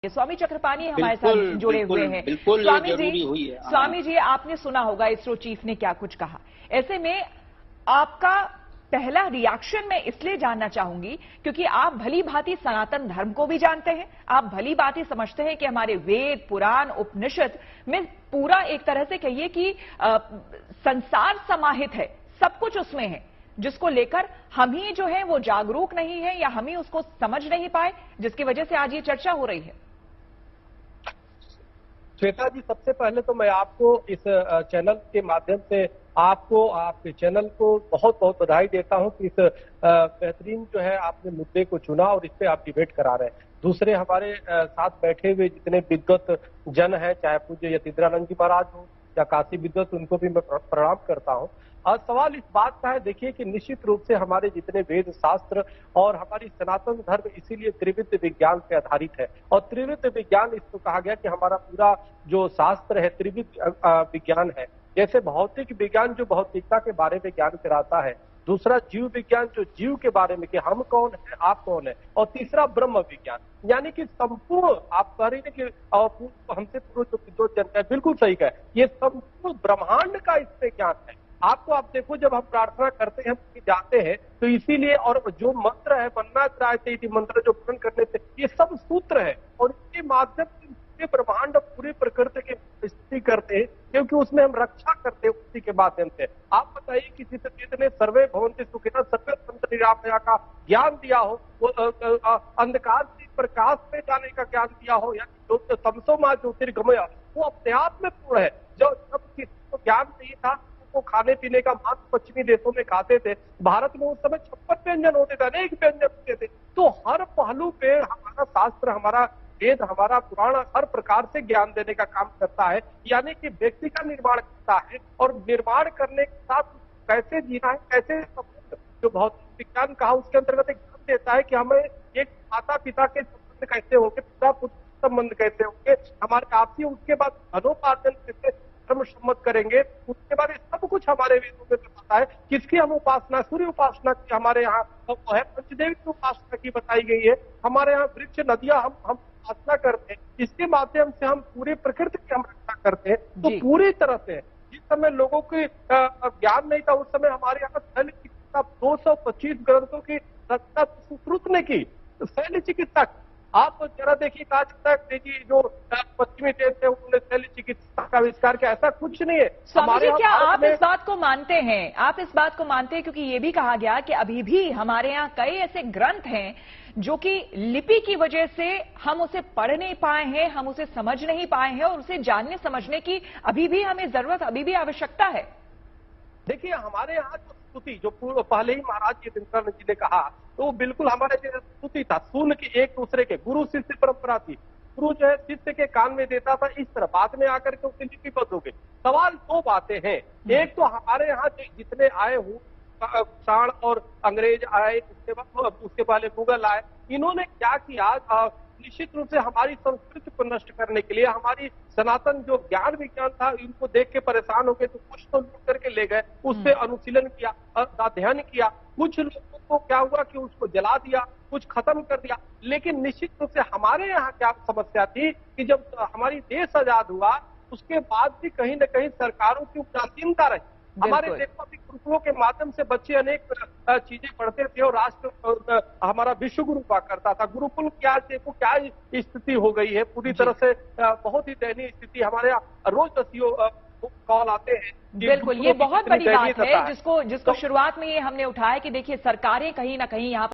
स्वामी चक्रपाणी हमारे साथ जुड़े हुए हैं। बिल्कुल स्वामी जी, आपने सुना होगा इसरो चीफ ने क्या कुछ कहा। ऐसे में आपका पहला रिएक्शन मैं इसलिए जानना चाहूंगी क्योंकि आप भली भांति सनातन धर्म को भी जानते हैं, आप भली भांति समझते हैं कि हमारे वेद, पुराण, उपनिषद में पूरा एक तरह से कहिए कि संसार समाहित है, सब कुछ उसमें है, जिसको लेकर हम ही जो है वो जागरूक नहीं है या हम ही उसको समझ नहीं पाए, जिसकी वजह से आज ये चर्चा हो रही है। श्वेता जी, सबसे पहले तो मैं आपको इस चैनल के माध्यम से आपको, आपके चैनल को बहुत बहुत बधाई देता हूं कि इस बेहतरीन जो है आपने मुद्दे को चुना और इस पे आप डिबेट करा रहे हैं। दूसरे हमारे साथ बैठे हुए जितने विद्वत जन हैं, चाहे पूज्य यतीन्द्रानंद जी महाराज हो या काशी विद्वत, उनको भी मैं प्रणाम करता हूं। और सवाल इस बात का है, देखिए कि निश्चित रूप से हमारे जितने वेद शास्त्र और हमारी सनातन धर्म इसीलिए त्रिविध विज्ञान पे आधारित है। और त्रिविध विज्ञान इसको कहा गया कि हमारा पूरा जो शास्त्र है त्रिविध विज्ञान है। जैसे भौतिक विज्ञान जो भौतिकता के बारे में ज्ञान कराता है, दूसरा जीव विज्ञान जो जीव के बारे में कि हम कौन है, आप कौन है, और तीसरा ब्रह्म विज्ञान, यानी कि संपूर्ण, आप कह रही है कि हमसे पूर्व जो विद्वत जन है, बिल्कुल सही है, ये संपूर्ण ब्रह्मांड का इससे ज्ञान है। आपको आप देखो, जब हम प्रार्थना करते हैं, जाते हैं, तो इसीलिए, और जो मंत्र है मन्नात्रायते मंत्र जो पूर्ण करने से, ये सब सूत्र है और इसके माध्यम से पूरे ब्रह्मांड, पूरी प्रकृति की स्थिति करते हैं, क्योंकि उसमें हम रक्षा करते हैं उसी के माध्यम से। आप बताइए कि जितने सर्वे भवन्ति सुखिनः सर्वे सन्तु निरामया का ज्ञान दिया हो, वो अंधकार से प्रकाश में जाने का ज्ञान दिया हो, या जो तमसो मा ज्योतिर्गमय, वो अपने आप में पूर्ण है। जो जब किसी को ज्ञान नहीं था, को खाने पीने का मांस पश्चिमी देशों में खाते थे, भारत में उस समय 56 व्यंजन होते थे, अनेक व्यंजन होते थे। तो हर पहलू पे हमारा शास्त्र, हमारा वेद, हमारा पुराण हर प्रकार से ज्ञान देने का काम करता है, यानी कि व्यक्ति का निर्माण करता है और निर्माण करने के साथ कैसे जीना है, कैसे संबंध, जो भौतिक विज्ञान कहा उसके अंतर्गत एक ज्ञान देता है कि हमें एक माता पिता के संबंध कैसे होंगे, पिता पुत्र संबंध कैसे होंगे, हमारे आपसी, उसके बाद धनोपार्जन कैसे सम्मत करेंगे, उसके बाद सब कुछ हमारे वेदों में बताता है। किसकी हम उपासना, सूर्य उपासना की हमारे यहाँ है, पंचदेव की उपासना की बताई गई है। हमारे यहाँ वृक्ष, नदियां हम उपासना करते हैं, इसके माध्यम से हम पूरी प्रकृति की हम रक्षा करते हैं। तो पूरी तरह से जिस समय लोगों को ज्ञान नहीं था, उस समय हमारे यहाँ शैल्य चिकित्सा 225 ग्रंथों की रचना सुश्रुत ने की, शैल्य चिकित्सा। आप जरा देखिए, आज तक देखिए जो पश्चिमी देश है उन्होंने शैल्य चिकित्सा का आविष्कार किया, ऐसा कुछ नहीं है। स्वामी जी, क्या आप इस बात को मानते हैं? आप इस बात को मानते हैं? क्योंकि ये भी कहा गया कि अभी भी हमारे यहाँ कई ऐसे ग्रंथ हैं जो कि लिपि की वजह से हम उसे पढ़ नहीं पाए हैं, हम उसे समझ नहीं पाए हैं और उसे जानने समझने की अभी भी हमें जरूरत, अभी भी आवश्यकता है। देखिए, हमारे यहाँ जो स्तुति, जो पहले ही महाराज यतीन्द्रानंद जी ने कहा, तो बिल्कुल हमारे जो स्तुति था, सुन के एक दूसरे के, गुरु शिष्य परंपरा थी। गुरु जो है शिष्य के कान में देता था, इस तरह बाद में आकर के उसकी लिपिबद्ध हो गई। सवाल दो बातें हैं, एक तो हमारे यहाँ जितने आए हूँ, शाण और अंग्रेज आए, उसके पहले मुगल आए, इन्होंने क्या किया, निश्चित रूप से हमारी संस्कृति को नष्ट करने के लिए, हमारी सनातन जो ज्ञान विज्ञान था, इनको देख के परेशान हो गए, तो कुछ तो लूट करके ले गए, उस पर अनुशीलन किया, अध्ययन किया। कुछ लोगों को क्या हुआ कि उसको जला दिया, कुछ खत्म कर दिया। लेकिन निश्चित रूप से हमारे यहाँ क्या समस्या थी कि जब हमारी देश आजाद हुआ, उसके बाद भी कहीं न कहीं सरकारों की उदासीनता रही। हमारे देखो अभी गुरुकुलों के माध्यम से बच्चे अनेक चीजें पढ़ते थे और राष्ट्र हमारा विश्व गुरु हुआ करता था। गुरुकुल क्या, देखो क्या स्थिति हो गई है, पूरी तरह से बहुत ही दयनीय स्थिति। हमारे यहाँ रोज दसियों कॉल आते हैं। बिल्कुल, ये बहुत बड़ी बात है जिसको शुरुआत में ये हमने उठाया कि देखिए सरकारें कहीं ना कहीं यहाँ